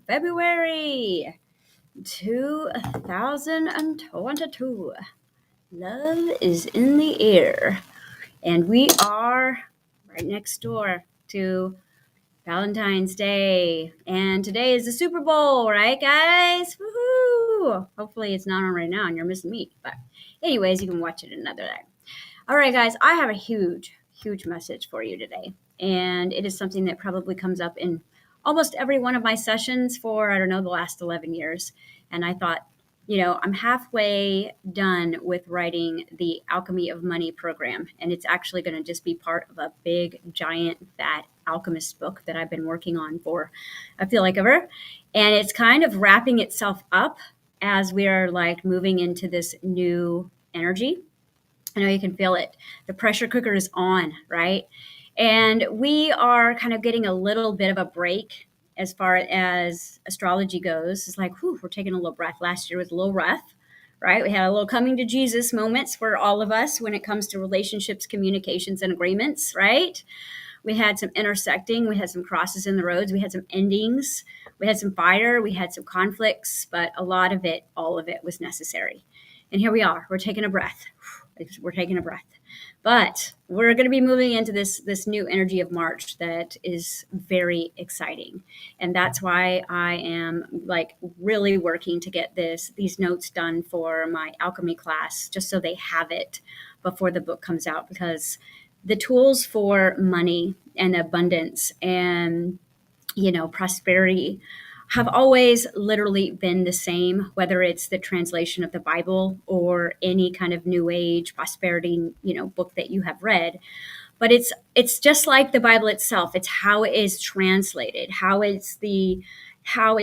February 2022. Love is in the air. And we are right next door to Valentine's Day. And today is the Super Bowl, right, guys? Woohoo! Hopefully it's not on right now and you're missing me. But anyways, you can watch it another day. All right, guys, I have a huge message for you today. And it is something that probably comes up in almost every one of my sessions for, I don't know, the last 11 years. And I thought, I'm halfway done with writing the Alchemy of Money program. And it's actually going to just be part of a big, giant, fat alchemist book that I've been working on for, I feel like, ever. And it's kind of wrapping itself up as we are like moving into this new energy. I know you can feel it. The pressure cooker is on, right? And we are kind of getting a little bit of a break as far as astrology goes. It's like, whew, we're taking a little breath. Last year was a little rough, right? We had a little coming to Jesus moments for all of us when it comes to relationships, communications, and agreements, right? We had some intersecting. We had some crosses in the roads. We had some endings. We had some fire. We had some conflicts, but a lot of it, all of it was necessary. And here we are. We're taking a breath. We're taking a breath. But we're going to be moving into this new energy of March that is very exciting. And that's why I am like really working to get these notes done for my alchemy class, just so they have it before the book comes out, because the tools for money and abundance and, prosperity have always literally been the same, whether it's the translation of the Bible or any kind of new age prosperity, book that you have read. But it's just like the Bible itself. It's how it is translated, how it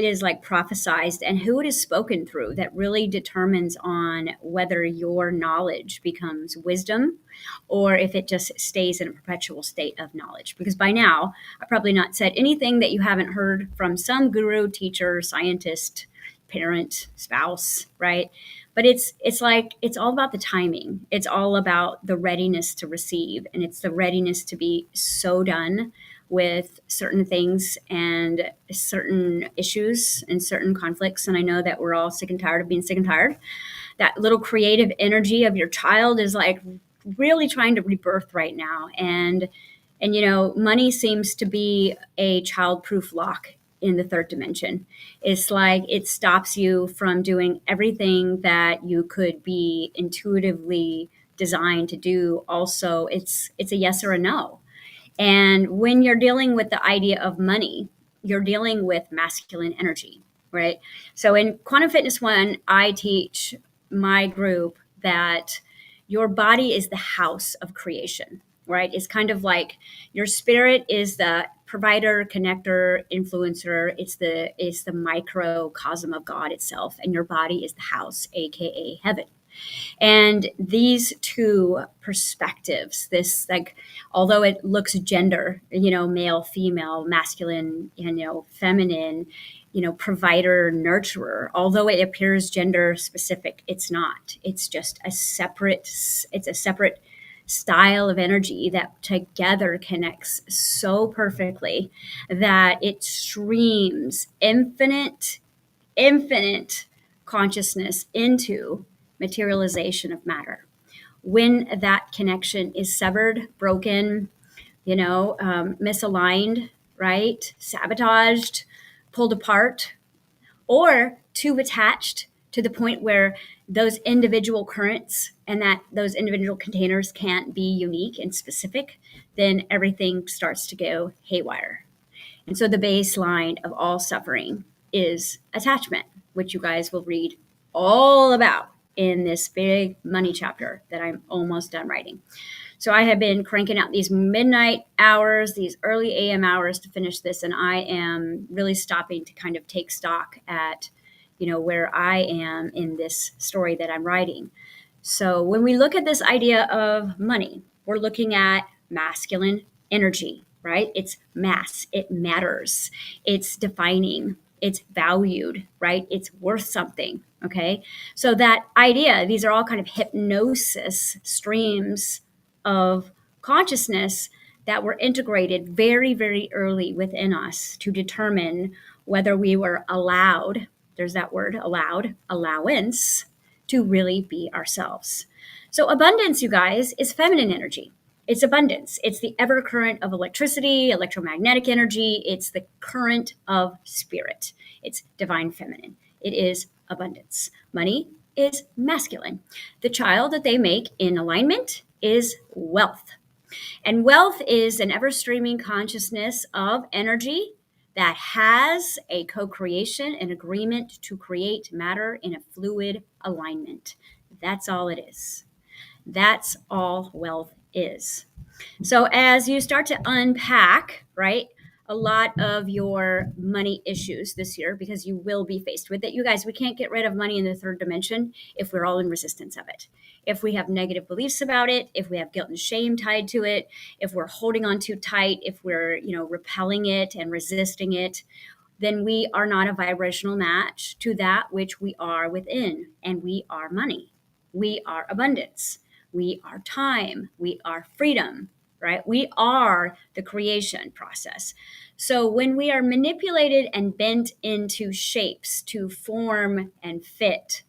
is like prophesized and who it is spoken through that really determines on whether your knowledge becomes wisdom or if it just stays in a perpetual state of knowledge. Because by now, I've probably not said anything that you haven't heard from some guru, teacher, scientist, parent, spouse, right? But it's like it's all about the timing. It's all about the readiness to receive, and it's the readiness to be so done with certain things and certain issues and certain conflicts. And I know that we're all sick and tired of being sick and tired. That little creative energy of your child is like really trying to rebirth right now. And money seems to be a child-proof lock in the third dimension. It's like it stops you from doing everything that you could be intuitively designed to do. Also, it's a yes or a no. And when you're dealing with the idea of money, you're dealing with masculine energy, right? So in Quantum Fitness 1, I teach my group that your body is the house of creation, right? It's kind of like your spirit is the provider, connector, influencer. It's the microcosm of God itself, and your body is the house, aka heaven. And these two perspectives, this like, although it looks gender, male, female, masculine, feminine, provider, nurturer, although it appears gender specific, it's not. It's just it's a separate style of energy that together connects so perfectly that it streams infinite consciousness into materialization of matter. When that connection is severed, broken, misaligned, right, sabotaged, pulled apart, or too attached to the point where those individual currents and that those individual containers can't be unique and specific, then everything starts to go haywire. And so the baseline of all suffering is attachment, which you guys will read all about in this big money chapter that I'm almost done writing. So I have been cranking out these midnight hours, these early AM hours to finish this, and I am really stopping to kind of take stock at, where I am in this story that I'm writing. So when we look at this idea of money, we're looking at masculine energy, right? It's mass, it matters, it's defining, it's valued, right? It's worth something, okay? So that idea, these are all kind of hypnosis streams of consciousness that were integrated very, very early within us to determine whether we were allowed, there's that word allowed, allowance, to really be ourselves. So abundance, you guys, is feminine energy. It's abundance. It's the ever current of electricity, electromagnetic energy. It's the current of spirit. It's divine feminine. It is abundance. Money is masculine. The child that they make in alignment is wealth. And wealth is an ever streaming consciousness of energy that has a co creation, an agreement to create matter in a fluid alignment. That's all it is. That's all wealth is. So as you start to unpack, right, a lot of your money issues this year, because you will be faced with it. You guys, we can't get rid of money in the third dimension if we're all in resistance of it. If we have negative beliefs about it, if we have guilt and shame tied to it, if we're holding on too tight, if we're, repelling it and resisting it, then we are not a vibrational match to that which we are within. And we are money. We are abundance. We are time. We are freedom, right? We are the creation process. So when we are manipulated and bent into shapes to form and fit,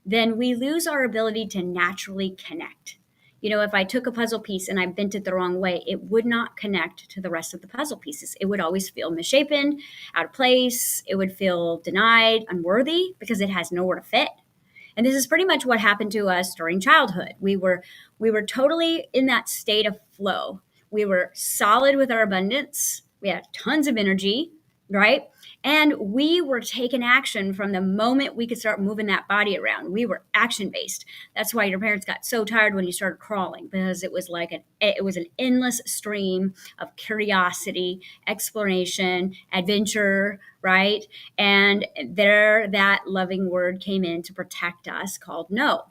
then we lose our ability to naturally connect. If I took a puzzle piece and I bent it the wrong way, it would not connect to the rest of the puzzle pieces. It would always feel misshapen, out of place. It would feel denied, unworthy, because it has nowhere to fit. And this is pretty much what happened to us during childhood. We were totally in that state of flow. We were solid with our abundance. We had tons of energy, right? And we were taking action from the moment we could start moving that body around. We were action based. That's why your parents got so tired when you started crawling, because it was an endless stream of curiosity, exploration, adventure, right? And there that loving word came in to protect us called no.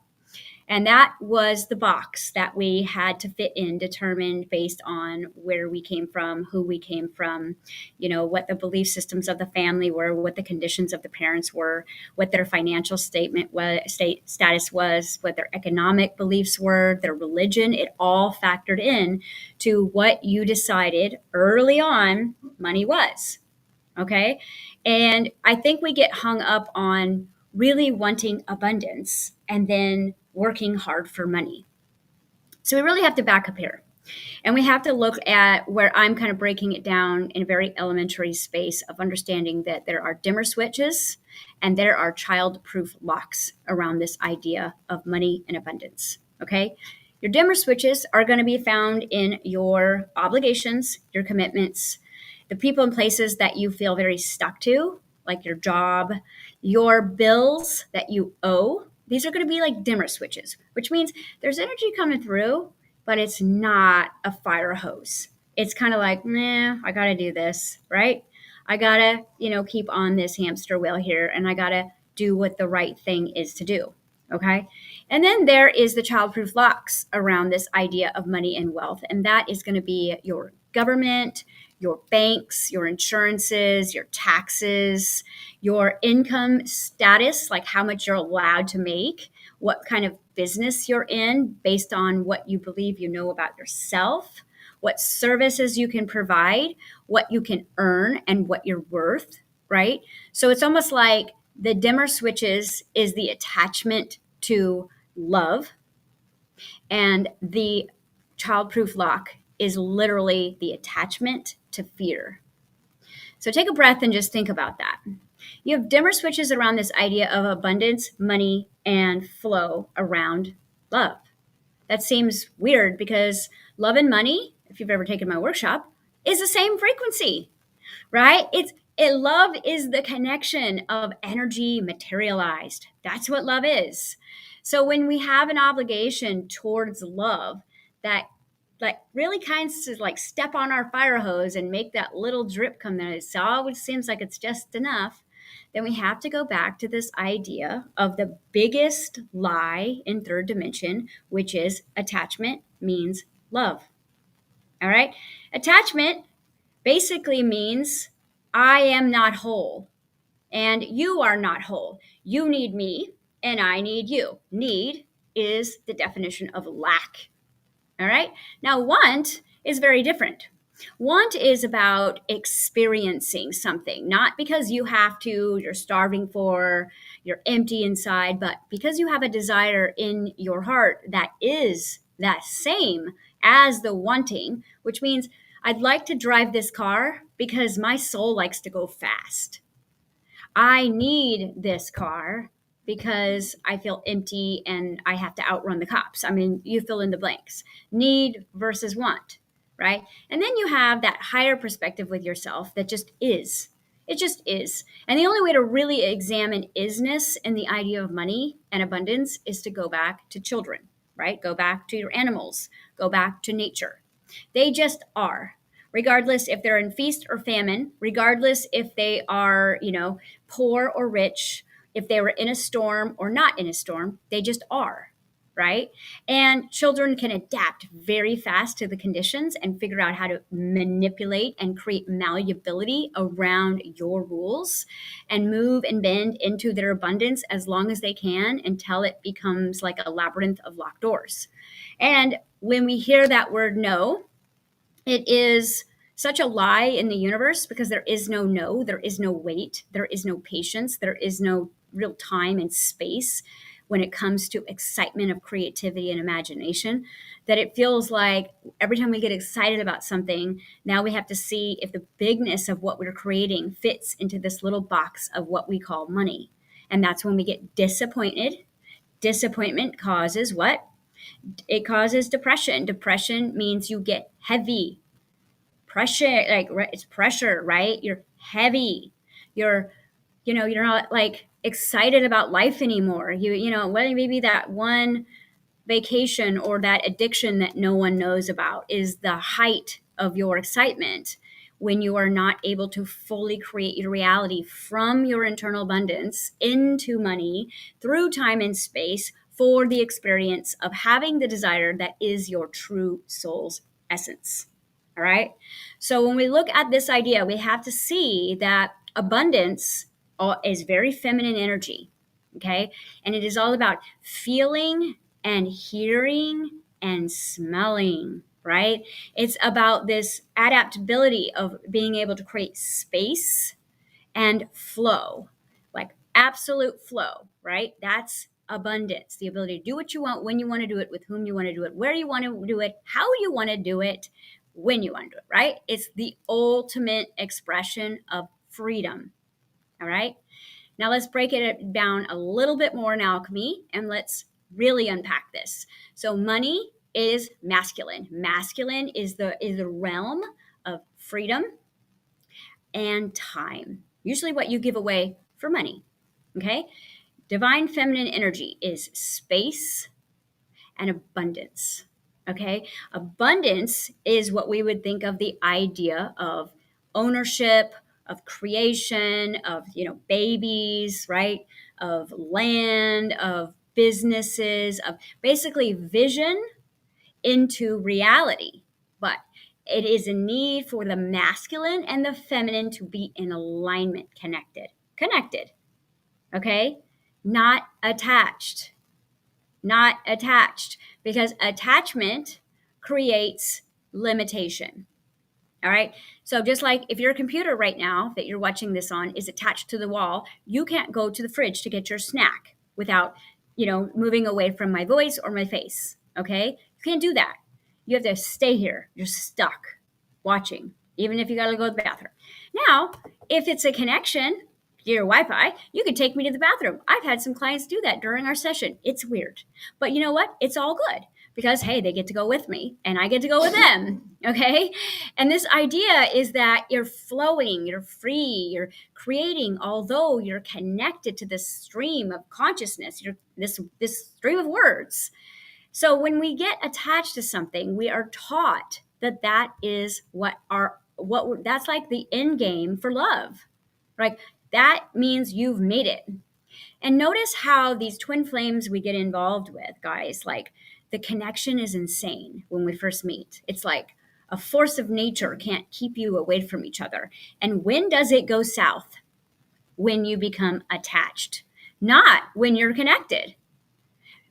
And that was the box that we had to fit in, determined based on where we came from, who we came from, what the belief systems of the family were, what the conditions of the parents were, what their financial status was, what their economic beliefs were, their religion. It all factored in to what you decided early on money was. Okay. And I think we get hung up on really wanting abundance and then working hard for money. So we really have to back up here. And we have to look at where I'm kind of breaking it down in a very elementary space of understanding that there are dimmer switches and there are child-proof locks around this idea of money and abundance. Okay. Your dimmer switches are going to be found in your obligations, your commitments, the people and places that you feel very stuck to, like your job, your bills that you owe. These are going to be like dimmer switches, which means there's energy coming through, but it's not a fire hose. It's kind of like, nah, I got to do this, right? I got to, keep on this hamster wheel here, and I got to do what the right thing is to do. Okay. And then there is the childproof locks around this idea of money and wealth. And that is going to be your government, your banks, your insurances, your taxes, your income status, like how much you're allowed to make, what kind of business you're in based on what you believe you know about yourself, what services you can provide, what you can earn, and what you're worth, right? So it's almost like the dimmer switches is the attachment to love, and the childproof lock is literally the attachment to fear. So take a breath and just think about that. You have dimmer switches around this idea of abundance, money, and flow around love. That seems weird because love and money, if you've ever taken my workshop, is the same frequency, right? Love is the connection of energy materialized. That's what love is. So when we have an obligation towards love that really kind of like step on our fire hose and make that little drip come there, it always seems like it's just enough, then we have to go back to this idea of the biggest lie in third dimension, which is attachment means love. All right. Attachment basically means I am not whole and you are not whole. You need me and I need you. Need is the definition of lack. All right. Now, want is very different. Want is about experiencing something, not because you have to, you're starving for, you're empty inside, but because you have a desire in your heart that is that same as the wanting, which means I'd like to drive this car because my soul likes to go fast. I need this car because I feel empty and I have to outrun the cops. I mean, you fill in the blanks. Need versus want, right? And then you have that higher perspective with yourself that just is. It just is. And the only way to really examine isness in the idea of money and abundance is to go back to children, right? Go back to your animals, go back to nature. They just are. Regardless if they're in feast or famine, regardless if they are, poor or rich, if they were in a storm or not in a storm, they just are, right? And children can adapt very fast to the conditions and figure out how to manipulate and create malleability around your rules and move and bend into their abundance as long as they can until it becomes like a labyrinth of locked doors. And when we hear that word no, it is such a lie in the universe because there is no, there is no wait, there is no patience, there is no real time and space when it comes to excitement of creativity and imagination, that it feels like every time we get excited about something, now we have to see if the bigness of what we're creating fits into this little box of what we call money. And that's when we get disappointed. Disappointment causes what? It causes depression. Depression means you get heavy. Pressure, like it's pressure, right? You're heavy. You're not like excited about life anymore. Whether maybe that one vacation or that addiction that no one knows about is the height of your excitement when you are not able to fully create your reality from your internal abundance into money through time and space for the experience of having the desire that is your true soul's essence. All right. So when we look at this idea, we have to see that abundance is very feminine energy. Okay. And it is all about feeling and hearing and smelling, right? It's about this adaptability of being able to create space and flow, like absolute flow, right? That's abundance, the ability to do what you want, when you want to do it, with whom you want to do it, where you want to do it, how you want to do it, when you want to do it, right? It's the ultimate expression of freedom. All right. Now let's break it down a little bit more in alchemy and let's really unpack this. So money is masculine. Masculine is the realm of freedom and time. Usually what you give away for money. Okay? Divine feminine energy is space and abundance. Okay? Abundance is what we would think of the idea of ownership, of creation, of babies, right? Of land, of businesses, of basically vision into reality. But it is a need for the masculine and the feminine to be in alignment, connected. Okay? Not attached. Not attached, because attachment creates limitation. All right. So just like if your computer right now that you're watching this on is attached to the wall, you can't go to the fridge to get your snack without, moving away from my voice or my face. Okay. You can't do that. You have to stay here. You're stuck watching, even if you got to go to the bathroom. Now, if it's a connection to your Wi-Fi, you can take me to the bathroom. I've had some clients do that during our session. It's weird, but you know what? It's all good because, hey, they get to go with me and I get to go with them. Okay. And this idea is that you're flowing, you're free, you're creating, although you're connected to this stream of consciousness, you're this stream of words. So when we get attached to something, we are taught that is that's like the end game for love. Right? That means you've made it. And notice how these twin flames we get involved with, guys, like the connection is insane when we first meet. It's like a force of nature can't keep you away from each other. And when does it go south? When you become attached, not when you're connected.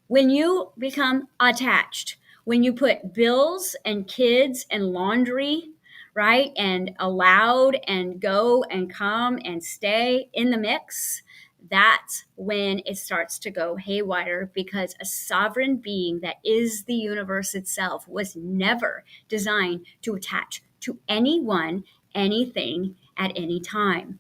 When you become attached, when you put bills and kids and laundry, right? And allowed and go and come and stay in the mix, that's when it starts to go haywire, because a sovereign being that is the universe itself was never designed to attach to anyone, anything at any time.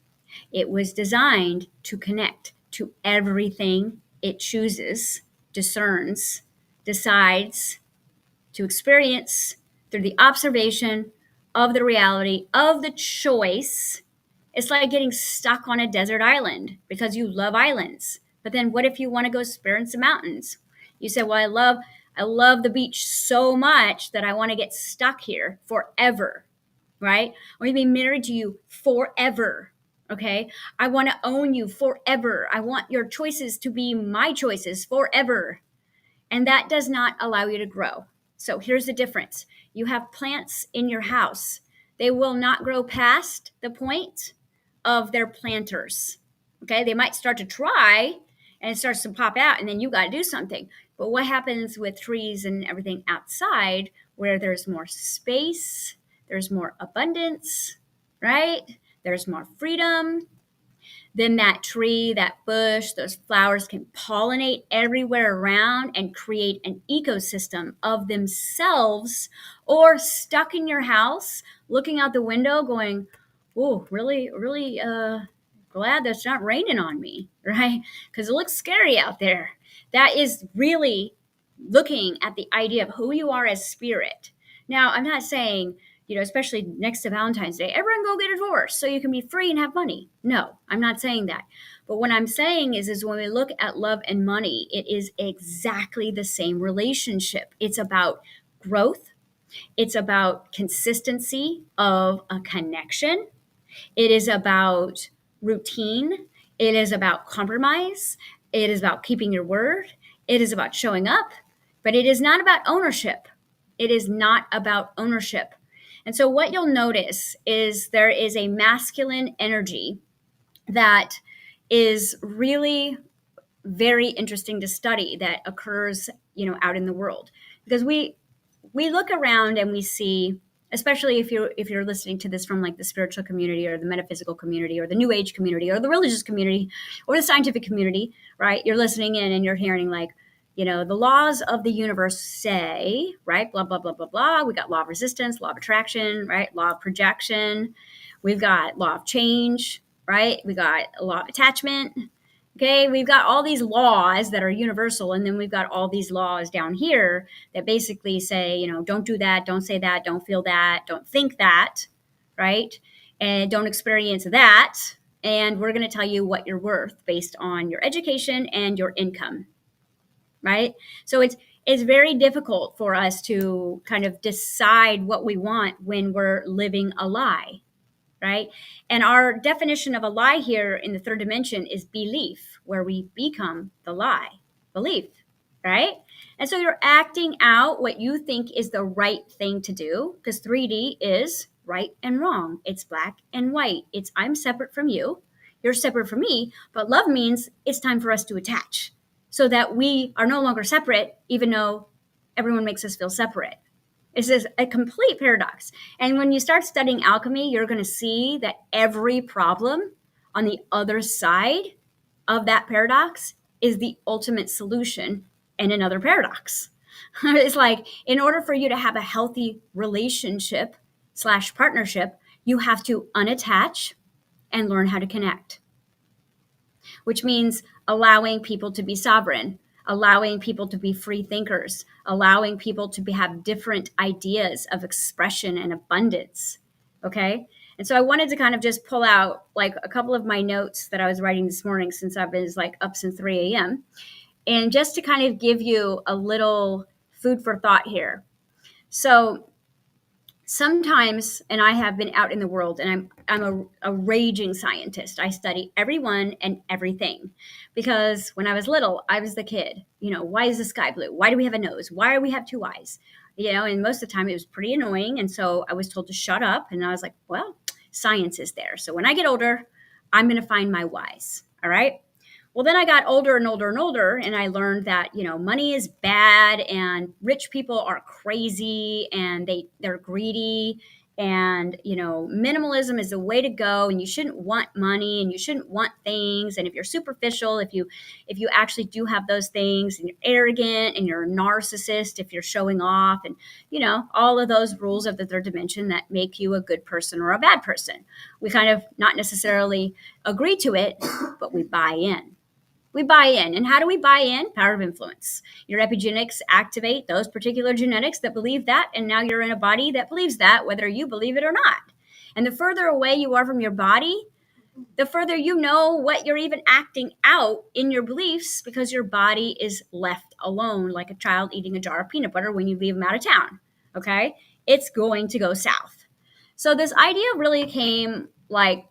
It was designed to connect to everything it chooses, discerns, decides to experience through the observation of the reality of the choice. It's like getting stuck on a desert island because you love islands. But then what if you want to go experience the mountains? You say, well, I love the beach so much that I want to get stuck here forever, right? I want to be married to you forever. Okay. I want to own you forever. I want your choices to be my choices forever. And that does not allow you to grow. So here's the difference. You have plants in your house. They will not grow past the point of their planters. Okay, they might start to try and it starts to pop out, and then you got to do something. But what happens with trees and everything outside where there's more space, there's more abundance, right? There's more freedom. Then that tree, that bush, those flowers can pollinate everywhere around and create an ecosystem of themselves. Or stuck in your house, looking out the window going, oh, really glad that's not raining on me, right? Because it looks scary out there. That is really looking at the idea of who you are as spirit. Now, I'm not saying, especially next to Valentine's Day, everyone go get a divorce so you can be free and have money. No, I'm not saying that. But what I'm saying is when we look at love and money, it is exactly the same relationship. It's about growth. It's about consistency of a connection. It is about routine. It is about compromise. It is about keeping your word. It is about showing up, but it is not about ownership. It is not about ownership. And so what you'll notice is there is a masculine energy that is really very interesting to study that occurs, out in the world. Because we look around and we see, especially if you're listening to this from like the spiritual community or the metaphysical community or the new age community or the religious community or the scientific community, right? You're listening in and you're hearing like, the laws of the universe say, right? Blah, blah, blah, blah, blah. We got law of resistance, law of attraction, right? Law of projection. We've got law of change, right? We got a law of attachment. Okay, we've got all these laws that are universal, and then we've got all these laws down here that basically say, don't do that, don't say that, don't feel that, don't think that, right? And don't experience that. And we're going to tell you what you're worth based on your education and your income, right? So it's very difficult for us to kind of decide what we want when we're living a lie, right? And our definition of a lie here in the third dimension is belief, where we become the lie, belief, right? And so you're acting out what you think is the right thing to do, because 3D is right and wrong. It's black and white. It's I'm separate from you. You're separate from me. But love means it's time for us to attach so that we are no longer separate, even though everyone makes us feel separate. It's just a complete paradox. And when you start studying alchemy, you're going to see that every problem on the other side of that paradox is the ultimate solution in another paradox. It's like, in order for you to have a healthy relationship / partnership, you have to unattach and learn how to connect, which means allowing people to be sovereign, allowing people to be free thinkers, allowing people to have different ideas of expression and abundance. Okay. And so I wanted to kind of just pull out like a couple of my notes that I was writing this morning, since I've been like up since 3 a.m. And just to kind of give you a little food for thought here. So sometimes, and I have been out in the world, and I'm a raging scientist. I study everyone and everything, because when I was little, I was the kid. Why is the sky blue? Why do we have a nose? Why do we have 2 eyes? And most of the time it was pretty annoying. And so I was told to shut up. And I was like, well, science is there. So when I get older, I'm going to find my whys. All right. Well, then I got older and older and older, and I learned that, money is bad and rich people are crazy and they're greedy And minimalism is the way to go, and you shouldn't want money and you shouldn't want things. And if you're superficial, if you actually do have those things, and you're arrogant and you're a narcissist, if you're showing off, and all of those rules of the third dimension that make you a good person or a bad person, we kind of not necessarily agree to it, but we buy in. We buy in. And how do we buy in? Power of influence. Your epigenetics activate those particular genetics that believe that, and now you're in a body that believes that, whether you believe it or not. And the further away you are from your body, the further you know what you're even acting out in your beliefs, because your body is left alone like a child eating a jar of peanut butter when you leave them out of town. Okay? It's going to go south. So this idea really came like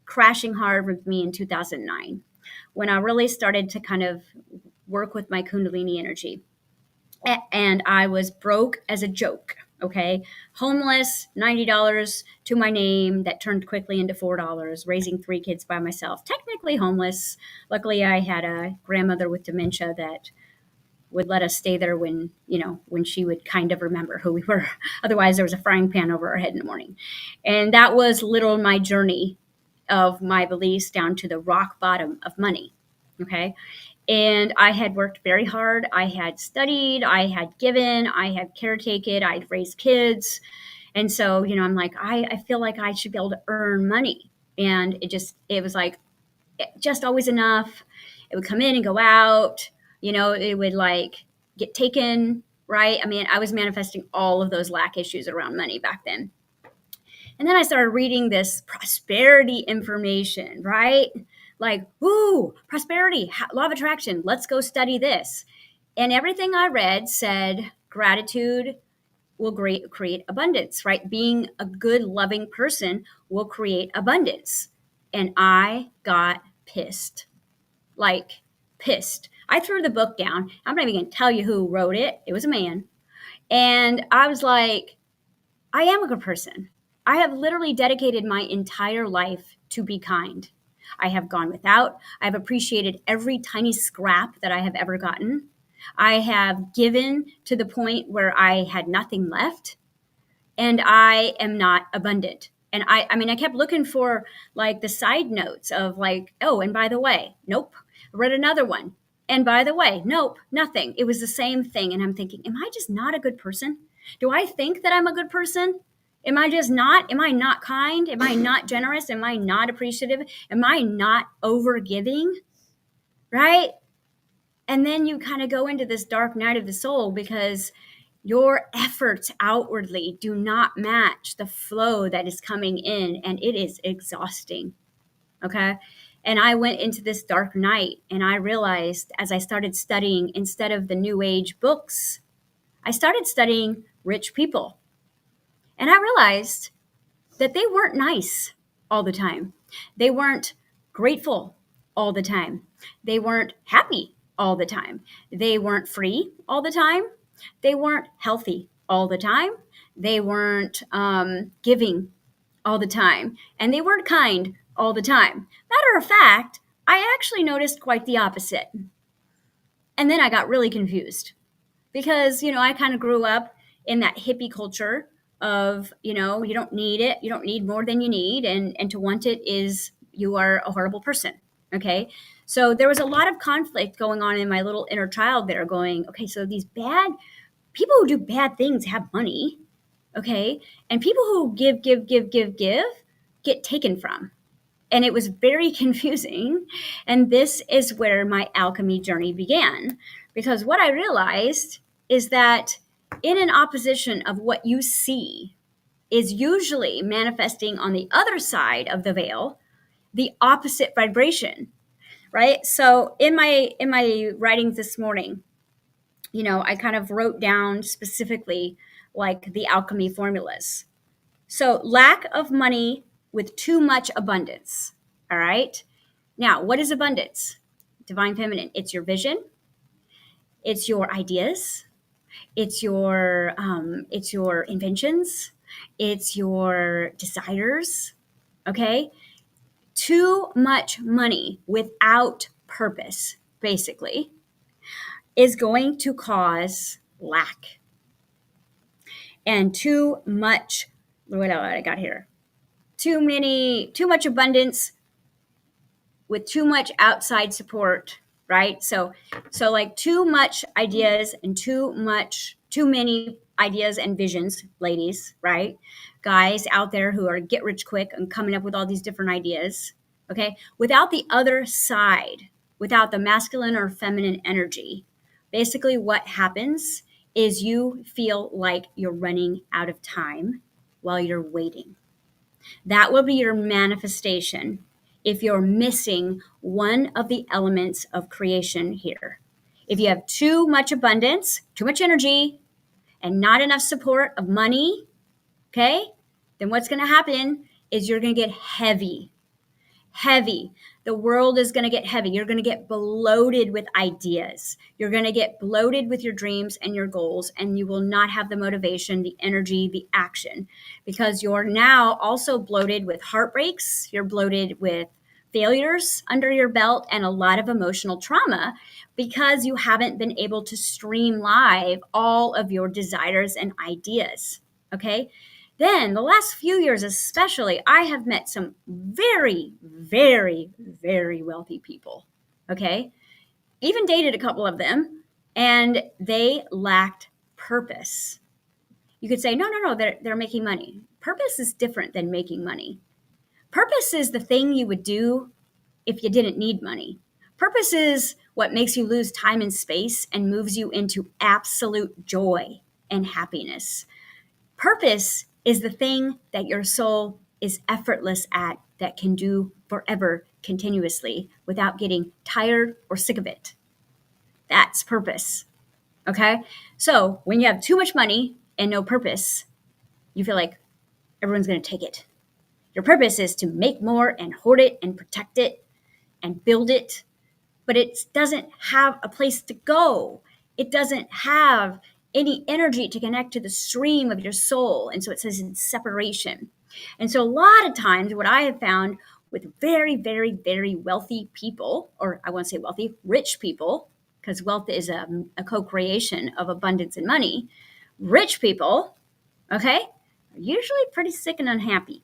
crashing hard with me in 2009, when I really started to kind of work with my Kundalini energy. And I was broke as a joke, okay? Homeless, $90 to my name that turned quickly into $4, raising 3 kids by myself. Technically homeless. Luckily, I had a grandmother with dementia that would let us stay there when she would kind of remember who we were. Otherwise, there was a frying pan over our head in the morning. And that was little my journey of my beliefs down to the rock bottom of money. Okay. And I had worked very hard. I had studied, I had given, I had caretaken, I'd raised kids. And so, I'm like, I feel like I should be able to earn money. And it was like, just always enough. It would come in and go out. It would like get taken, right? I mean, I was manifesting all of those lack issues around money back then. And then I started reading this prosperity information, right? Like, woo, prosperity, law of attraction, let's go study this. And everything I read said gratitude will create abundance, right? Being a good, loving person will create abundance. And I got pissed, like pissed. I threw the book down. I'm not even going to tell you who wrote it. It was a man. And I was like, I am a good person. I have literally dedicated my entire life to be kind. I have gone without. I've appreciated every tiny scrap that I have ever gotten. I have given to the point where I had nothing left, and I am not abundant. And I kept looking for like the side notes of like, oh, and by the way, nope. I read another one. And by the way, nope, nothing. It was the same thing. And I'm thinking, am I just not a good person? Do I think that I'm a good person? Am I just not? Am I not kind? Am I not generous? Am I not appreciative? Am I not overgiving? Right? And then you kind of go into this dark night of the soul because your efforts outwardly do not match the flow that is coming in, and it is exhausting. Okay. And I went into this dark night, and I realized as I started studying, instead of the New Age books, I started studying rich people. And I realized that they weren't nice all the time. They weren't grateful all the time. They weren't happy all the time. They weren't free all the time. They weren't healthy all the time. They weren't giving all the time. And they weren't kind all the time. Matter of fact, I actually noticed quite the opposite. And then I got really confused because, I kind of grew up in that hippie culture of, you don't need it. You don't need more than you need. And to want it is you are a horrible person. Okay. So there was a lot of conflict going on in my little inner child there going, okay, so these bad people who do bad things have money. Okay. And people who give get taken from. And it was very confusing. And this is where my alchemy journey began. Because what I realized is that in an opposition of what you see is usually manifesting on the other side of the veil, the opposite vibration, right? So in my writings this morning, I kind of wrote down specifically like the alchemy formulas. So lack of money with too much abundance. All right. Now, what is abundance? Divine feminine. It's your vision. It's your ideas. It's your inventions. It's your desires. Okay. Too much money without purpose, basically, is going to cause lack. And too much what else I got here? Too much abundance with too much outside support, right? So like too much ideas and too many ideas and visions, ladies, right? Guys out there who are get rich quick and coming up with all these different ideas, okay? Without the other side, without the masculine or feminine energy, basically what happens is you feel like you're running out of time while you're waiting. That will be your manifestation if you're missing one of the elements of creation here. If you have too much abundance, too much energy, and not enough support of money, okay, then what's going to happen is you're going to get heavy. The world is going to get heavy. You're going to get bloated with ideas. You're going to get bloated with your dreams and your goals, and you will not have the motivation, the energy, the action, because you're now also bloated with heartbreaks. You're bloated with failures under your belt and a lot of emotional trauma because you haven't been able to stream live all of your desires and ideas. Okay. Then the last few years, especially, I have met some very, very, very wealthy people. Okay. Even dated a couple of them, and they lacked purpose. You could say, no, they're making money. Purpose is different than making money. Purpose is the thing you would do if you didn't need money. Purpose is what makes you lose time and space and moves you into absolute joy and happiness. Purpose is the thing that your soul is effortless at, that can do forever, continuously, without getting tired or sick of it. That's purpose. Okay? So when you have too much money and no purpose, you feel like everyone's going to take it. Your purpose is to make more and hoard it and protect it and build it, but it doesn't have a place to go. It doesn't have any energy to connect to the stream of your soul. And so it says it's separation. And so a lot of times what I have found with very, very, very wealthy people, or I won't say wealthy, rich people, because wealth is a co-creation of abundance and money. Rich people, okay, are usually pretty sick and unhappy.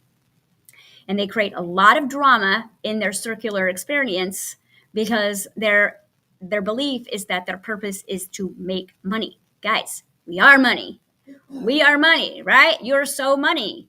And they create a lot of drama in their circular experience because their belief is that their purpose is to make money. Guys, we are money. We are money, right? You're so money.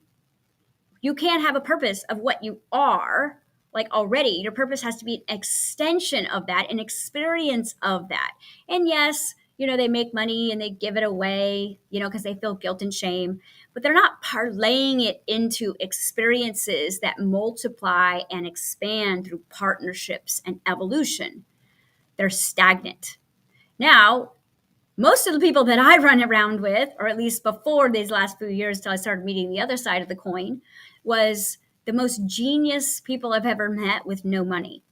You can't have a purpose of what you are, like already. Your purpose has to be an extension of that, an experience of that. And yes, they make money and they give it away, because they feel guilt and shame, but they're not parlaying it into experiences that multiply and expand through partnerships and evolution. They're stagnant. Now, most of the people that I run around with, or at least before these last few years till I started meeting the other side of the coin, was the most genius people I've ever met with no money,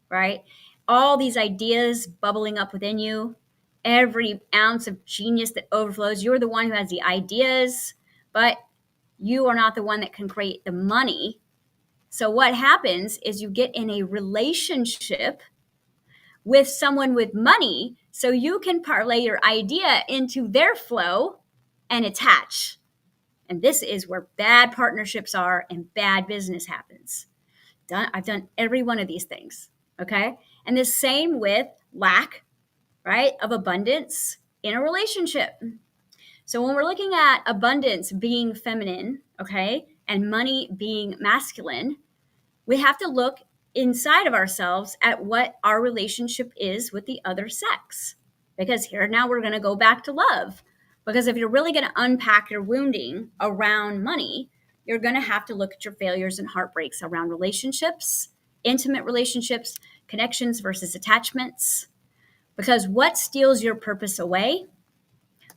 right? All these ideas bubbling up within you, every ounce of genius that overflows. You're the one who has the ideas, but you are not the one that can create the money. So what happens is you get in a relationship with someone with money so you can parlay your idea into their flow and attach. And this is where bad partnerships are and bad business happens. I've done every one of these things, okay? And the same with lack, right, of abundance in a relationship. So when we're looking at abundance being feminine, okay, and money being masculine, we have to look inside of ourselves at what our relationship is with the other sex. Because here now we're going to go back to love. Because if you're really going to unpack your wounding around money, you're going to have to look at your failures and heartbreaks around relationships, intimate relationships, connections versus attachments. Because what steals your purpose away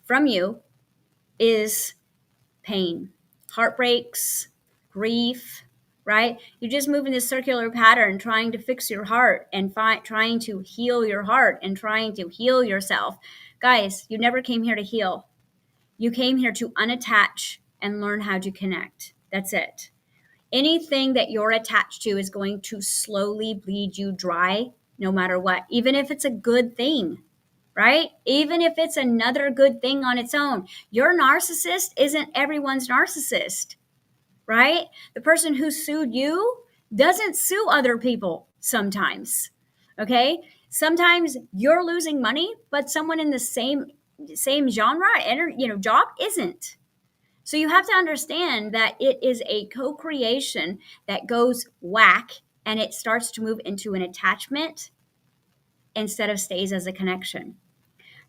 from you is pain, heartbreaks, grief, right? You just move in this circular pattern trying to fix your heart and trying to heal your heart and trying to heal yourself. Guys, you never came here to heal. You came here to unattach and learn how to connect. That's it. Anything that you're attached to is going to slowly bleed you dry no matter what, even if it's a good thing, right? Even if it's another good thing on its own. Your narcissist isn't everyone's narcissist. right? The person who sued you doesn't sue other people sometimes. Okay? Sometimes you're losing money, but someone in the same genre and job isn't. So you have to understand that it is a co-creation that goes whack and it starts to move into an attachment instead of stays as a connection.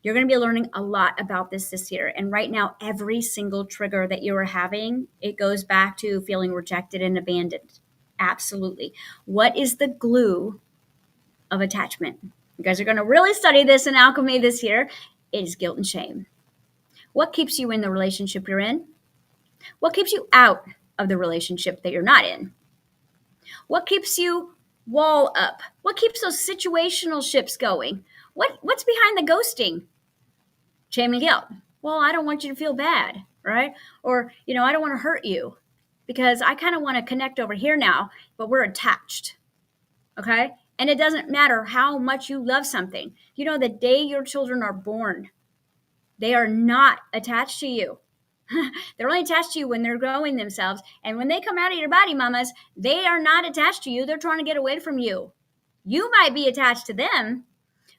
You're going to be learning a lot about this year. And right now, every single trigger that you are having, it goes back to feeling rejected and abandoned. Absolutely. What is the glue of attachment? You guys are going to really study this in alchemy this year. It is guilt and shame. What keeps you in the relationship you're in? What keeps you out of the relationship that you're not in? What keeps you wall up? What keeps those situational ships going? What's behind the ghosting? Shame and guilt. Well, I don't want you to feel bad, right? Or, I don't want to hurt you because I kind of want to connect over here now, but we're attached. Okay? And it doesn't matter how much you love something. The day your children are born, they are not attached to you. They're only attached to you when they're growing themselves. And when they come out of your body, mamas, they are not attached to you. They're trying to get away from you. You might be attached to them,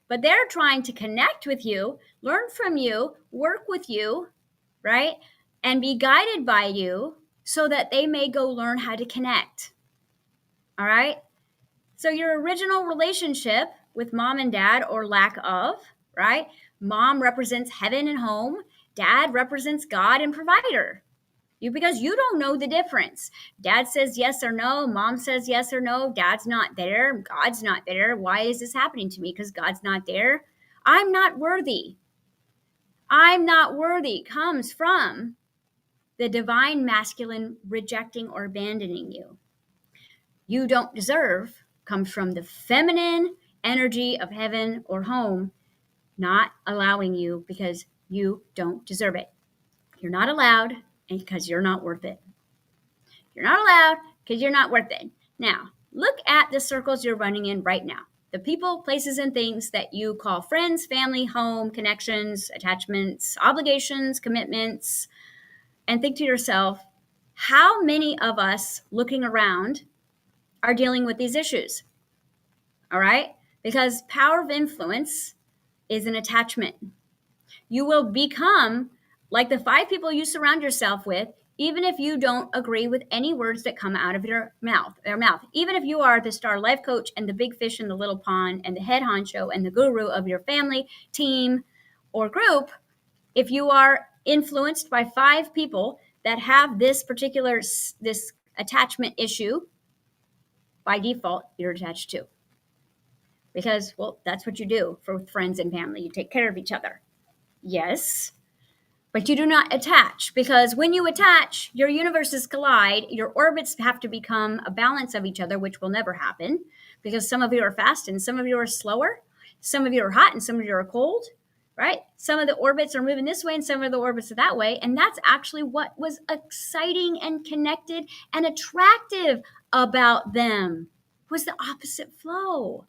but they're trying to connect with you, learn from you, work with you, right? And be guided by you so that they may go learn how to connect. All right? So your original relationship with mom and dad, or lack of, right? Mom represents heaven and home. Dad represents God and provider. Because you don't know the difference. Dad says yes or no. Mom says yes or no. Dad's not there. God's not there. Why is this happening to me? Because God's not there. I'm not worthy. I'm not worthy comes from the divine masculine rejecting or abandoning you. You don't deserve comes from the feminine energy of heaven or home not allowing you because you don't deserve it. You're not allowed because you're not worth it. You're not allowed because you're not worth it. Now, look at the circles you're running in right now. The people, places, and things that you call friends, family, home, connections, attachments, obligations, commitments, and think to yourself, how many of us looking around are dealing with these issues? All right? Because power of influence is an attachment. You will become like the 5 people you surround yourself with, even if you don't agree with any words that come out of their mouth. Even if you are the star life coach and the big fish in the little pond and the head honcho and the guru of your family, team, or group, if you are influenced by 5 people that have this attachment issue, by default, you're attached to. Because, well, that's what you do for friends and family. You take care of each other. Yes. But you do not attach, because when you attach, your universes collide, your orbits have to become a balance of each other, which will never happen because some of you are fast and some of you are slower. Some of you are hot and some of you are cold, right? Some of the orbits are moving this way and some of the orbits are that way. And that's actually what was exciting and connected and attractive about them, was the opposite flow.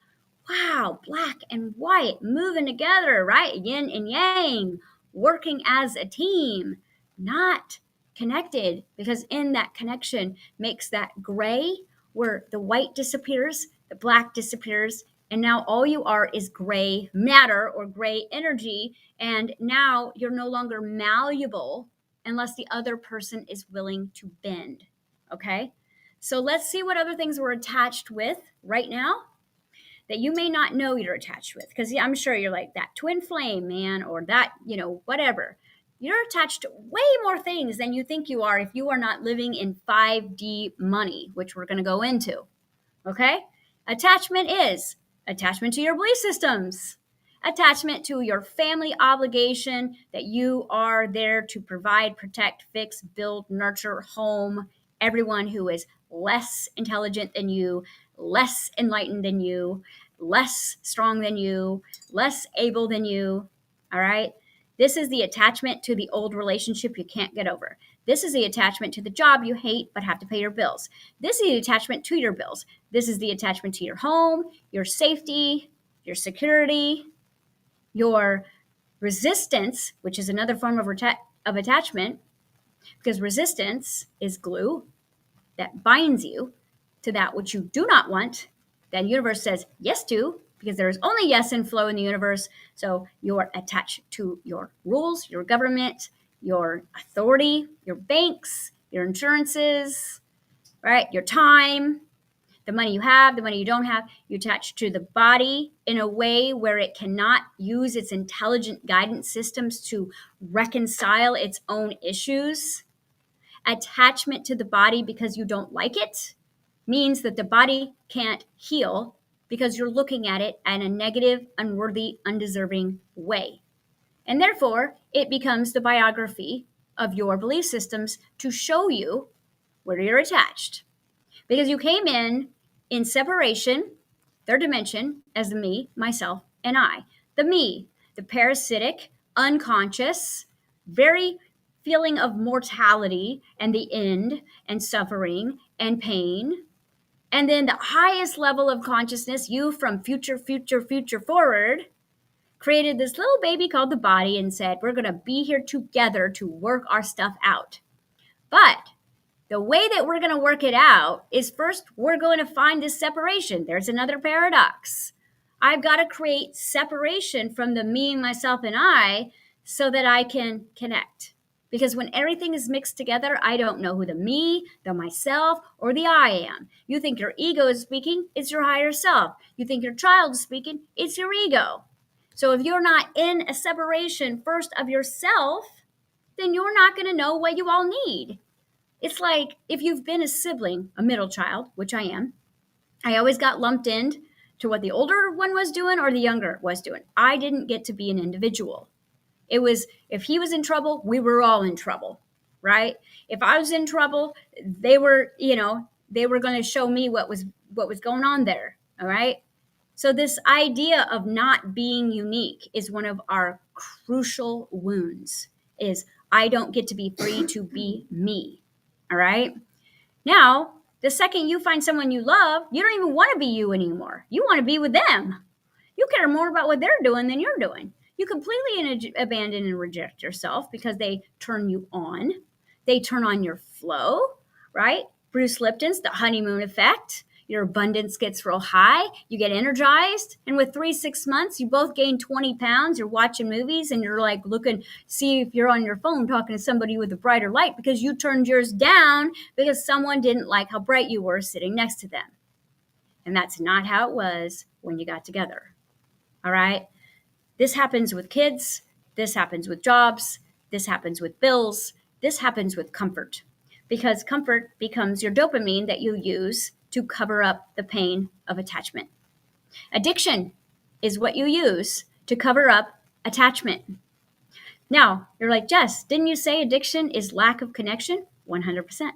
Wow, black and white moving together, right? Yin and yang, working as a team, not connected, because in that connection makes that gray where the white disappears, the black disappears, and now all you are is gray matter or gray energy, and now you're no longer malleable unless the other person is willing to bend. Okay? So let's see what other things we're attached with right now that you may not know you're attached with. Because I'm sure you're like that twin flame, man, or that, whatever. You're attached to way more things than you think you are if you are not living in 5D money, which we're going to go into. Okay? Attachment is attachment to your belief systems, attachment to your family obligation that you are there to provide, protect, fix, build, nurture, home everyone who is less intelligent than you, less enlightened than you, less strong than you, less able than you. All right? This is the attachment to the old relationship you can't get over. This is the attachment to the job you hate but have to pay your bills. This is the attachment to your bills. This is the attachment to your home, your safety, your security, your resistance, which is another form of attachment, because resistance is glue. that binds you to that which you do not want, then the universe says yes to, because there is only yes and flow in the universe. So you're attached to your rules, your government, your authority, your banks, your insurances, right? Your time, the money you have, the money you don't have. You attach to the body in a way where it cannot use its intelligent guidance systems to reconcile its own issues. Attachment to the body because you don't like it means that the body can't heal because you're looking at it in a negative, unworthy, undeserving way. And therefore, it becomes the biography of your belief systems to show you where you're attached. Because you came in separation, third dimension, as the me, myself, and I. The me, the parasitic, unconscious, very feeling of mortality and the end and suffering and pain. And then the highest level of consciousness, you from future forward, created this little baby called the body and said, we're going to be here together to work our stuff out. But the way that we're going to work it out is first, we're going to find this separation. There's another paradox. I've got to create separation from the me, myself, and I so that I can connect. Because when everything is mixed together, I don't know who the me, the myself, or the I am. You think your ego is speaking, it's your higher self. You think your child is speaking, it's your ego. So if you're not in a separation first of yourself, then you're not going to know what you all need. It's like if you've been a sibling, a middle child, which I am, I always got lumped in to what the older one was doing or the younger was doing. I didn't get to be an individual. It was, if he was in trouble, we were all in trouble, right? If I was in trouble, they were going to show me what was going on there, all right? So this idea of not being unique is one of our crucial wounds, is I don't get to be free to be me, all right? Now, the second you find someone you love, you don't even want to be you anymore. You want to be with them. You care more about what they're doing than you're doing. You completely abandon and reject yourself because they turn you on. They turn on your flow, right? Bruce Lipton's The Honeymoon Effect. Your abundance gets real high. You get energized. And with 3-6 months, you both gain 20 pounds. You're watching movies and you're like looking, see if you're on your phone talking to somebody with a brighter light because you turned yours down because someone didn't like how bright you were sitting next to them. And that's not how it was when you got together. All right? This happens with kids. This happens with jobs. This happens with bills. This happens with comfort. Because comfort becomes your dopamine that you use to cover up the pain of attachment. Addiction is what you use to cover up attachment. Now, you're like, Jess, didn't you say addiction is lack of connection? 100%.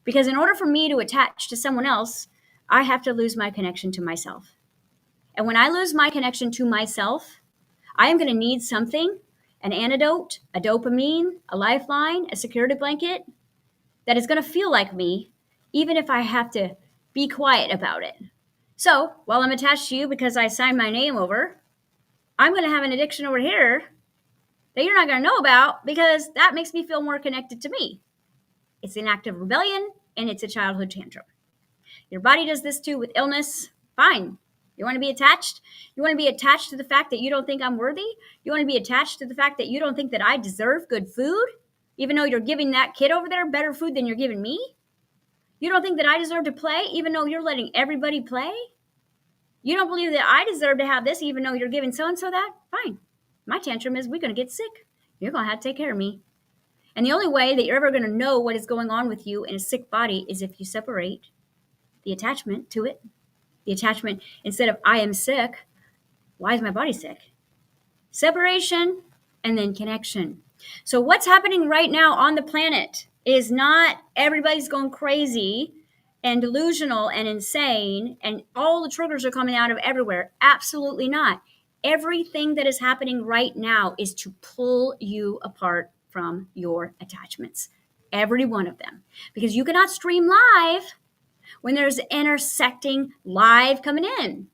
Because in order for me to attach to someone else, I have to lose my connection to myself. And when I lose my connection to myself, I am going to need something, an antidote, a dopamine, a lifeline, a security blanket that is going to feel like me, even if I have to be quiet about it. So while I'm attached to you because I signed my name over, I'm going to have an addiction over here that you're not going to know about because that makes me feel more connected to me. It's an act of rebellion and it's a childhood tantrum. Your body does this too with illness. Fine. You want to be attached? You want to be attached to the fact that you don't think I'm worthy? You want to be attached to the fact that you don't think that I deserve good food, even though you're giving that kid over there better food than you're giving me? You don't think that I deserve to play, even though you're letting everybody play? You don't believe that I deserve to have this, even though you're giving so-and-so that? Fine. My tantrum is we're going to get sick. You're going to have to take care of me. And the only way that you're ever going to know what is going on with you in a sick body is if you separate the attachment to it. The attachment, instead of I am sick, why is my body sick? Separation and then connection. So what's happening right now on the planet is not everybody's going crazy and delusional and insane and all the triggers are coming out of everywhere. Absolutely not. Everything that is happening right now is to pull you apart from your attachments. Every one of them. Because you cannot stream live when there's intersecting live coming in.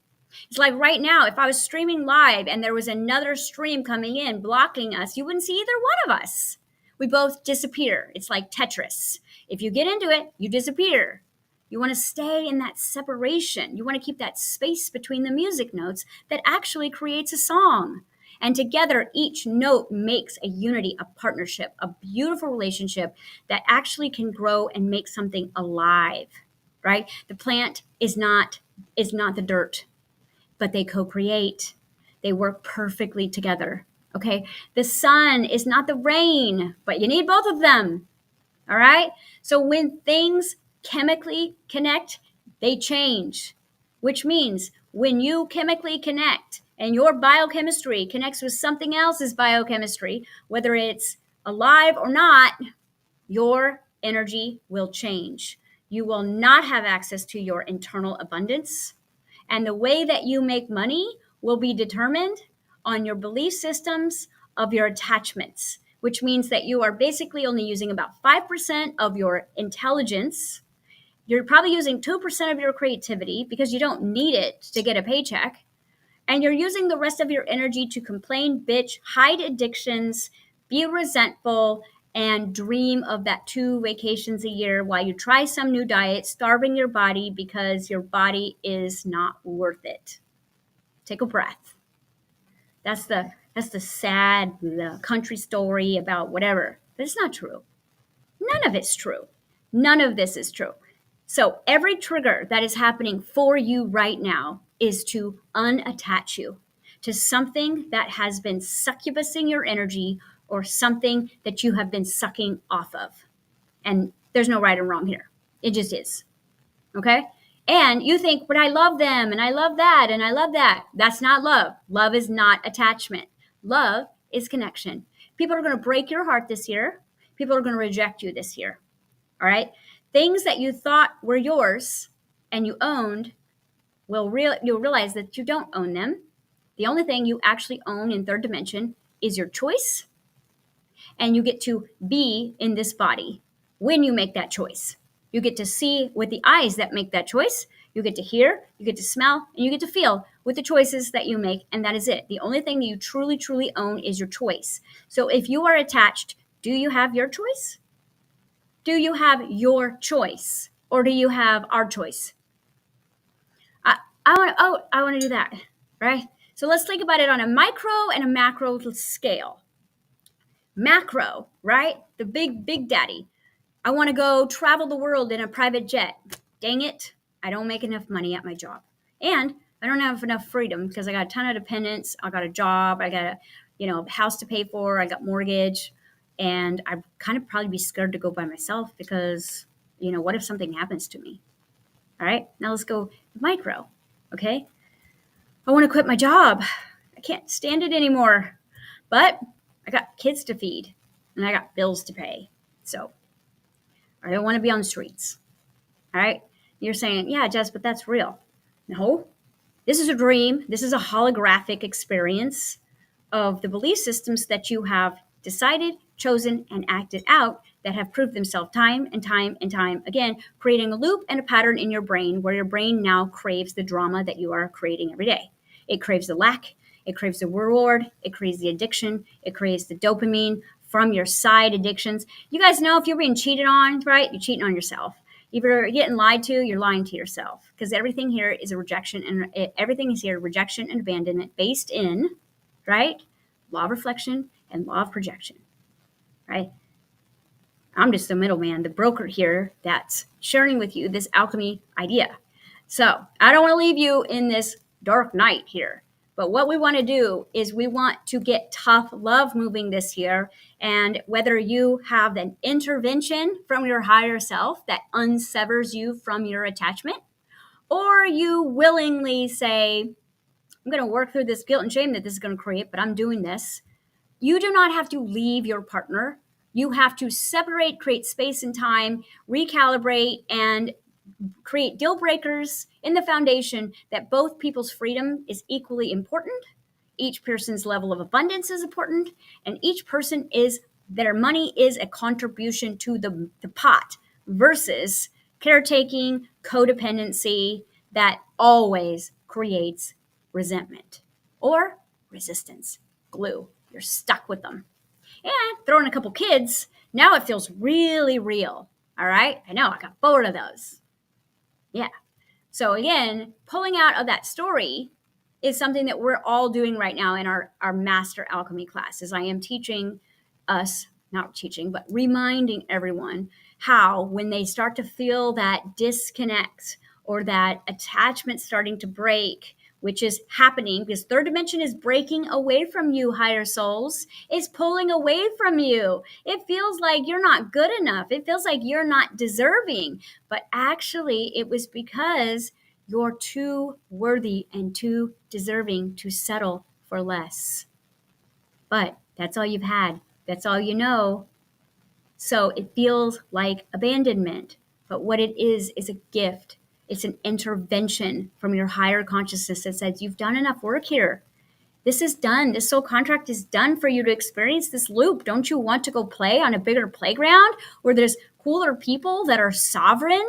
It's like right now, if I was streaming live and there was another stream coming in blocking us, you wouldn't see either one of us. we both disappear. It's like Tetris. If you get into it, you disappear. You want to stay in that separation. You want to keep that space between the music notes that actually creates a song. And together, each note makes a unity, a partnership, a beautiful relationship that actually can grow and make something alive, right? The plant is not the dirt, but they co-create. They work perfectly together, okay? The sun is not the rain, but you need both of them, all right? So when things chemically connect, they change, which means when you chemically connect and your biochemistry connects with something else's biochemistry, whether it's alive or not, your energy will change. You will not have access to your internal abundance. And the way that you make money will be determined on your belief systems of your attachments, which means that you are basically only using about 5% of your intelligence. You're probably using 2% of your creativity because you don't need it to get a paycheck. And you're using the rest of your energy to complain, bitch, hide addictions, be resentful, and dream of that 2 vacations a year while you try some new diet, starving your body because your body is not worth it. Take a breath. That's the sad, the country story about whatever. But it's not true. None of it's true. None of this is true. So every trigger that is happening for you right now is to unattach you to something that has been succubusing your energy or something that you have been sucking off of. And there's no right and wrong here. It just is. Okay? And you think, but I love them and I love that and I love that. That's not love. Love is not attachment. Love is connection. People are going to break your heart this year. People are going to reject you this year. All right? Things that you thought were yours and you owned, you'll realize that you don't own them. The only thing you actually own in third dimension is your choice. And you get to be in this body when you make that choice. You get to see with the eyes that make that choice. You get to hear, you get to smell, and you get to feel with the choices that you make. And that is it. The only thing that you truly, truly own is your choice. So if you are attached, do you have your choice? Do you have your choice? Or do you have our choice? I want to do that, right? So let's think about it on a micro and a macro scale. Macro, right? The big daddy. I want to go travel the world in a private jet. Dang it, I don't make enough money at my job. And I don't have enough freedom because I got a ton of dependents. I got a job. I got a house to pay for. I got mortgage. And I'd kind of probably be scared to go by myself because, what if something happens to me? All right, now let's go micro, okay? I want to quit my job. I can't stand it anymore. But I got kids to feed and I got bills to pay. So I don't want to be on the streets. All right? You're saying, yeah, Jess, but that's real. No, this is a dream. This is a holographic experience of the belief systems that you have decided, chosen, and acted out that have proved themselves time and time and time again, creating a loop and a pattern in your brain where your brain now craves the drama that you are creating every day. It craves the lack. It craves the reward. It craves the addiction. It craves the dopamine from your side addictions. You guys know if you're being cheated on, right? You're cheating on yourself. If you're getting lied to, you're lying to yourself because everything here is a rejection and everything is here rejection and abandonment based in, right? Law of reflection and law of projection, right? I'm just the middleman, the broker here that's sharing with you this alchemy idea. So I don't want to leave you in this dark night here. But what we want to do is we want to get tough love moving this year. And whether you have an intervention from your higher self that unsevers you from your attachment, or you willingly say, I'm going to work through this guilt and shame that this is going to create, but I'm doing this. You do not have to leave your partner. You have to separate, create space and time, recalibrate, and create deal breakers in the foundation that both people's freedom is equally important. Each person's level of abundance is important, and each person their money is a contribution to the pot versus caretaking, codependency that always creates resentment or resistance, glue. You're stuck with them. And throw in a couple kids, now it feels really real. All right? I know, I got 4 of those. Yeah. So again, pulling out of that story is something that we're all doing right now in our master alchemy class. As I am teaching us, not teaching, but reminding everyone how when they start to feel that disconnect or that attachment starting to break, which is happening because third dimension is breaking away from you, higher souls. It's pulling away from you. It feels like you're not good enough. It feels like you're not deserving. But actually, it was because you're too worthy and too deserving to settle for less. But that's all you've had. That's all you know. So it feels like abandonment. But what it is a gift. It's an intervention from your higher consciousness that says, you've done enough work here. This is done. This soul contract is done for you to experience this loop. Don't you want to go play on a bigger playground where there's cooler people that are sovereign,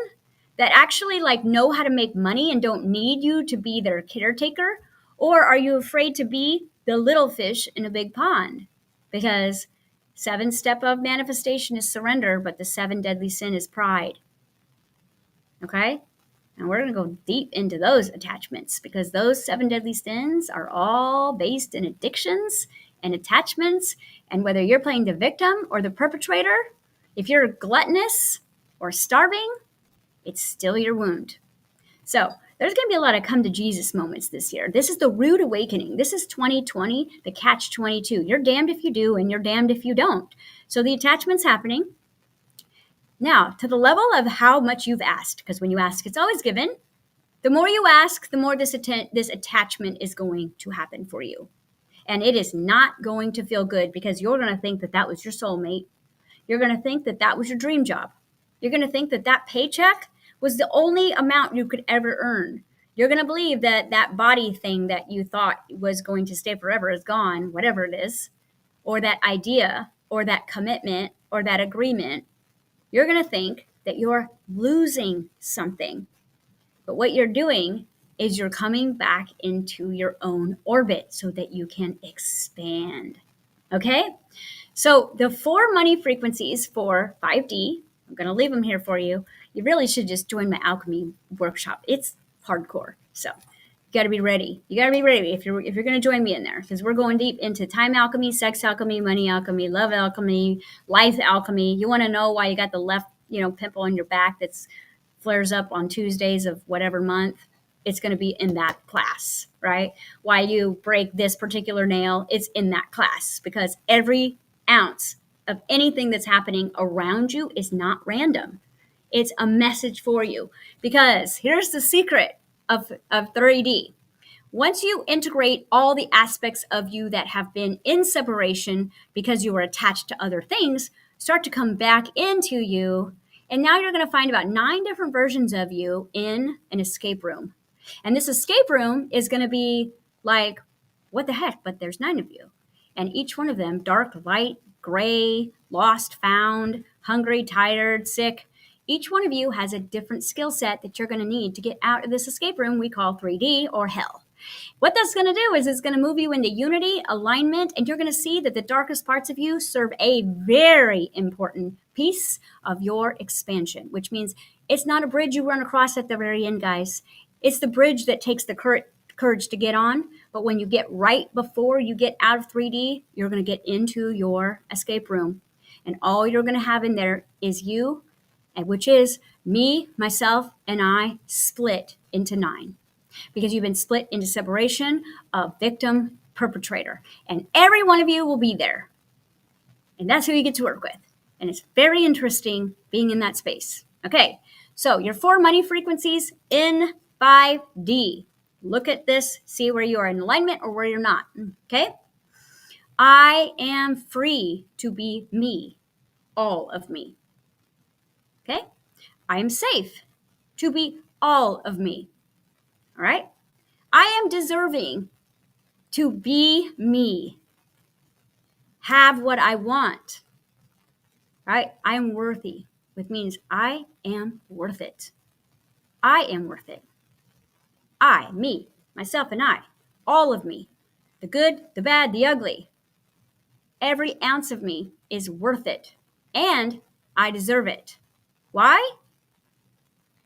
that actually like know how to make money and don't need you to be their caretaker? Or are you afraid to be the little fish in a big pond? Because 7 step of manifestation is surrender, but the 7 deadly sin is pride. Okay? And we're going to go deep into those attachments because those 7 deadly sins are all based in addictions and attachments. And whether you're playing the victim or the perpetrator, if you're gluttonous or starving, it's still your wound. So there's going to be a lot of come to Jesus moments this year. This is the rude awakening. This is 2020, the catch 22. You're damned if you do and you're damned if you don't. So the attachment's happening. Now, to the level of how much you've asked, because when you ask, it's always given. The more you ask, the more this attachment is going to happen for you. And it is not going to feel good because you're going to think that that was your soulmate. You're going to think that that was your dream job. You're going to think that that paycheck was the only amount you could ever earn. You're going to believe that that body thing that you thought was going to stay forever is gone, whatever it is, or that idea, or that commitment, or that agreement. You're going to think that you're losing something. But what you're doing is you're coming back into your own orbit so that you can expand. Okay? So the 4 money frequencies for 5D, I'm going to leave them here for you. You really should just join my alchemy workshop. It's hardcore. So you got to be ready. You got to be ready if you're going to join me in there because we're going deep into time alchemy, sex alchemy, money alchemy, love alchemy, life alchemy. You want to know why you got the left, pimple on your back that's flares up on Tuesdays of whatever month? It's going to be in that class, right? Why you break this particular nail, it's in that class because every ounce of anything that's happening around you is not random. It's a message for you because here's the secret of 3D. Once you integrate all the aspects of you that have been in separation because you were attached to other things, start to come back into you. And now you're going to find about 9 different versions of you in an escape room. And this escape room is going to be like, what the heck? But there's 9 of you. And each one of them, dark, light, gray, lost, found, hungry, tired, sick. Each one of you has a different skill set that you're going to need to get out of this escape room we call 3D or hell. What that's going to do is it's going to move you into unity, alignment, and you're going to see that the darkest parts of you serve a very important piece of your expansion, which means it's not a bridge you run across at the very end, guys. It's the bridge that takes the courage to get on. But when you get right before you get out of 3D, you're going to get into your escape room. And all you're going to have in there is you, which is me, myself, and I split into 9. Because you've been split into separation of victim, perpetrator. And every one of you will be there. And that's who you get to work with. And it's very interesting being in that space. Okay, so your 4 money frequencies in 5D. Look at this, see where you are in alignment or where you're not. Okay? I am free to be me, all of me. Okay? I am safe to be all of me. All right? I am deserving to be me, have what I want, right? I am worthy, which means I am worth it. I am worth it. I, me, myself and I, all of me, the good, the bad, the ugly. every ounce of me is worth it and I deserve it. Why?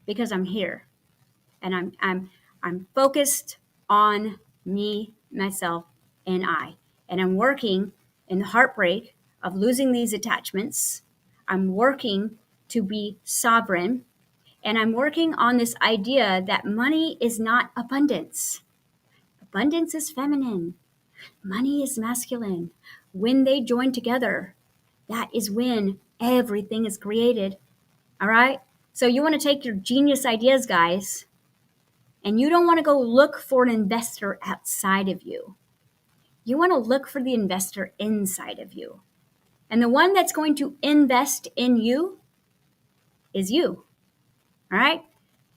Because I'm here and I'm focused on me, myself, and I. And I'm working in the heartbreak of losing these attachments. I'm working to be sovereign. And I'm working on this idea that money is not abundance. Abundance is feminine. Money is masculine. When they join together, that is when everything is created. All right? So you want to take your genius ideas, guys, and you don't want to go look for an investor outside of you. You want to look for the investor inside of you. And the one that's going to invest in you is you. All right?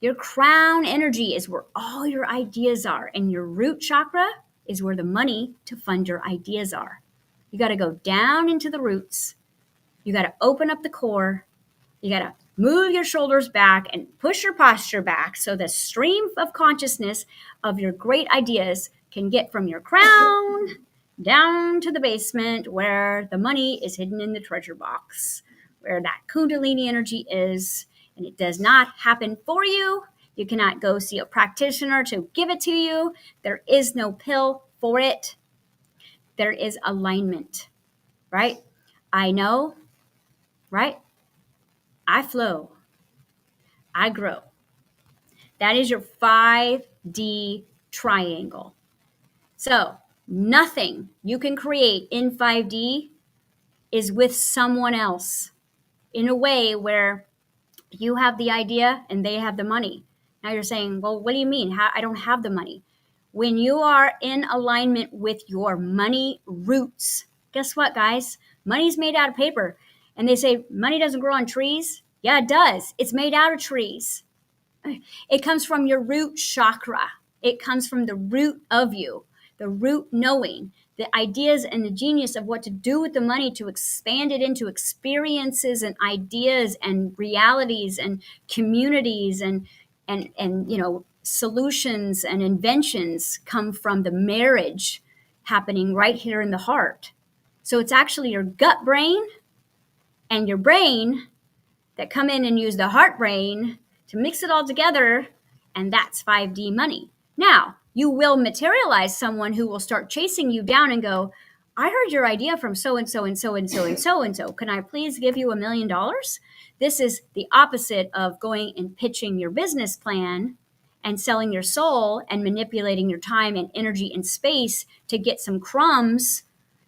Your crown energy is where all your ideas are, and your root chakra is where the money to fund your ideas are. You got to go down into the roots. You got to open up the core. You got to move your shoulders back and push your posture back so the stream of consciousness of your great ideas can get from your crown down to the basement where the money is hidden in the treasure box, where that Kundalini energy is. And it does not happen for you. You cannot go see a practitioner to give it to you. There is no pill for it. There is alignment, right? I know, right? I flow. I grow. That is your 5D triangle. So nothing you can create in 5D is with someone else in a way where you have the idea and they have the money. Now you're saying, well, what do you mean? I don't have the money. When you are in alignment with your money roots, guess what, guys? Money's made out of paper. And they say money doesn't grow on trees. Yeah, it does. It's made out of trees. It comes from your root chakra. It comes from the root of you, the root knowing, the ideas and the genius of what to do with the money to expand it into experiences and ideas and realities and communities and solutions and inventions come from the marriage happening right here in the heart. So it's actually your gut brain and your brain that come in and use the heart brain to mix it all together, and that's 5D money. Now, you will materialize someone who will start chasing you down and go, I heard your idea from so-and-so and so-and-so and so-and-so. Can I please give you $1 million? This is the opposite of going and pitching your business plan and selling your soul and manipulating your time and energy and space to get some crumbs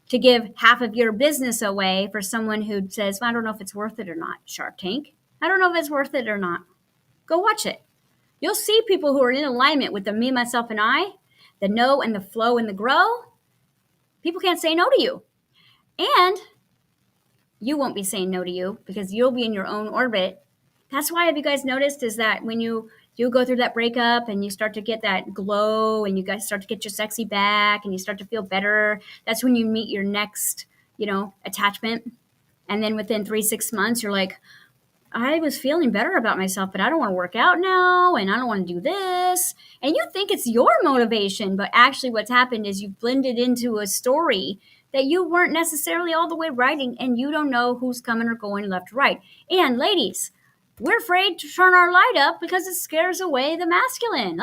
to give half of your business away for someone who says, well, I don't know if it's worth it or not, Shark Tank. I don't know if it's worth it or not. Go watch it. You'll see people who are in alignment with the me, myself, and I, the know and the flow and the grow. People can't say no to you. And you won't be saying no to you because you'll be in your own orbit. That's why, have you guys noticed, is that when you go through that breakup and you start to get that glow and you guys start to get your sexy back and you start to feel better, that's when you meet your next, attachment. And then within 3-6 months, you're like, I was feeling better about myself, but I don't want to work out now and I don't want to do this. And you think it's your motivation, but actually what's happened is you've blended into a story that you weren't necessarily all the way writing, and you don't know who's coming or going left or right. And ladies, we're afraid to turn our light up because it scares away the masculine.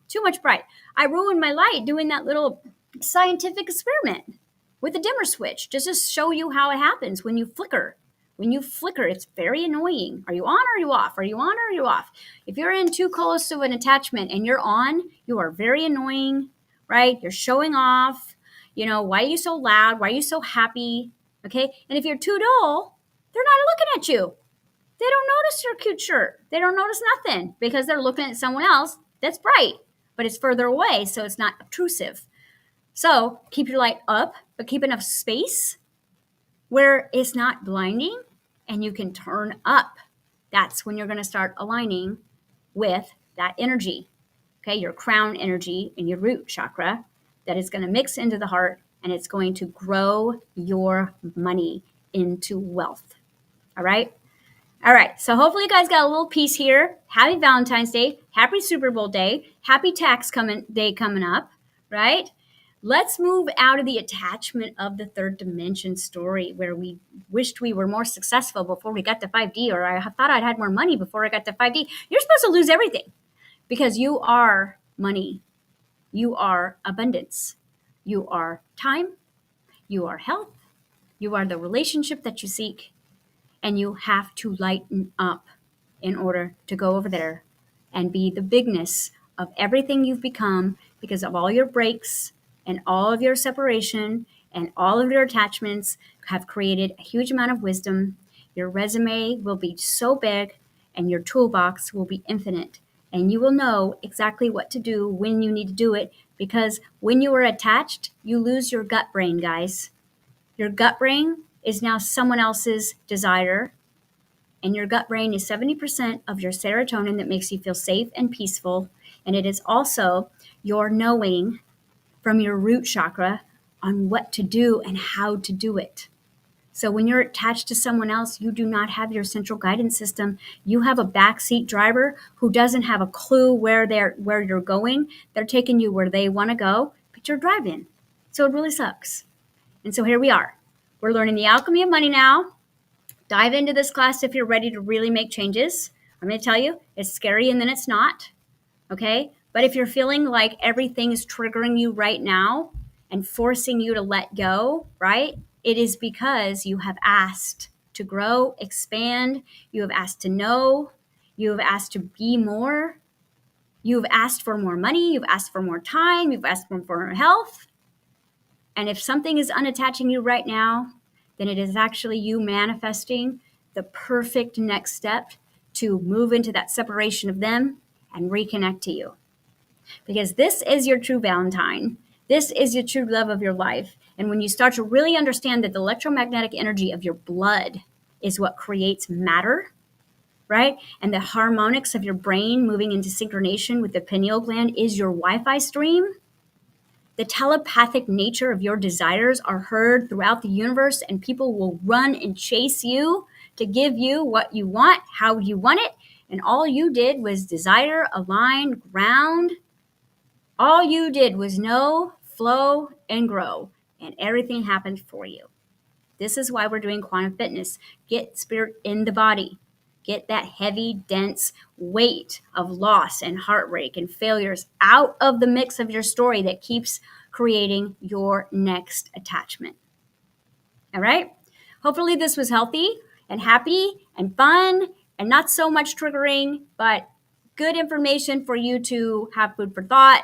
Too much bright. I ruined my light doing that little scientific experiment with a dimmer switch just to show you how it happens when you flicker. When you flicker, it's very annoying. Are you on or are you off? Are you on or are you off? If you're in too close to an attachment and you're on, you are very annoying, right? You're showing off. Why are you so loud? Why are you so happy? Okay. And if you're too dull, they're not looking at you. They don't notice your cute shirt. They don't notice nothing because they're looking at someone else that's bright, but it's further away, so it's not obtrusive. So keep your light up, but keep enough space where it's not blinding and you can turn up. That's when you're going to start aligning with that energy, okay, your crown energy and your root chakra that is going to mix into the heart, and it's going to grow your money into wealth. All right. All right. So hopefully you guys got a little piece here. Happy Valentine's Day. Happy Super Bowl day. Happy tax day coming up, right? Let's move out of the attachment of the third dimension story where we wished we were more successful before we got to 5D, or I thought I'd had more money before I got to 5D. You're supposed to lose everything because you are money. You are abundance. You are time. You are health. You are the relationship that you seek. And you have to lighten up in order to go over there and be the bigness of everything you've become because of all your breaks and all of your separation and all of your attachments have created a huge amount of wisdom. Your resume will be so big and your toolbox will be infinite. And you will know exactly what to do when you need to do it because when you are attached, you lose your gut brain, guys. Your gut brain is now someone else's desire, and your gut brain is 70% of your serotonin that makes you feel safe and peaceful. And it is also your knowing from your root chakra on what to do and how to do it. So when you're attached to someone else, you do not have your central guidance system. You have a backseat driver who doesn't have a clue where you're going. They're taking you where they want to go, but you're driving. So it really sucks. And so here we are. We're learning the alchemy of money now. Dive into this class if you're ready to really make changes. I'm going to tell you, it's scary and then it's not. Okay? But if you're feeling like everything is triggering you right now and forcing you to let go, right? It is because you have asked to grow, expand. You have asked to know. You have asked to be more. You've asked for more money. You've asked for more time. You've asked for more health. And if something is unattaching you right now, then it is actually you manifesting the perfect next step to move into that separation of them and reconnect to you. Because this is your true Valentine. This is your true love of your life. And when you start to really understand that the electromagnetic energy of your blood is what creates matter, right? And the harmonics of your brain moving into synchronization with the pineal gland is your Wi-Fi stream. The telepathic nature of your desires are heard throughout the universe, and people will run and chase you to give you what you want, how you want it. And all you did was desire, align, ground. All you did was know, flow, and grow, and everything happened for you. This is why we're doing quantum fitness. Get spirit in the body. Get that heavy, dense weight of loss and heartbreak and failures out of the mix of your story that keeps creating your next attachment. All right? Hopefully this was healthy and happy and fun and not so much triggering, but good information for you to have food for thought.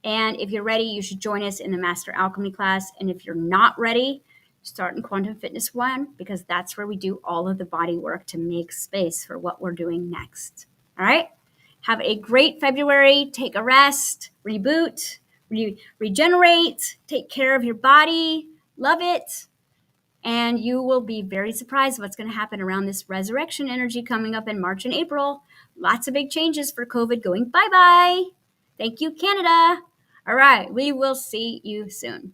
And if you're ready, you should join us in the Master Alchemy class. And if you're not ready, start in Quantum Fitness 1, because that's where we do all of the body work to make space for what we're doing next. All right? Have a great February. Take a rest, reboot, regenerate, take care of your body, love it. And you will be very surprised what's going to happen around this resurrection energy coming up in March and April. Lots of big changes for COVID going bye-bye. Thank you, Canada. All right, we will see you soon.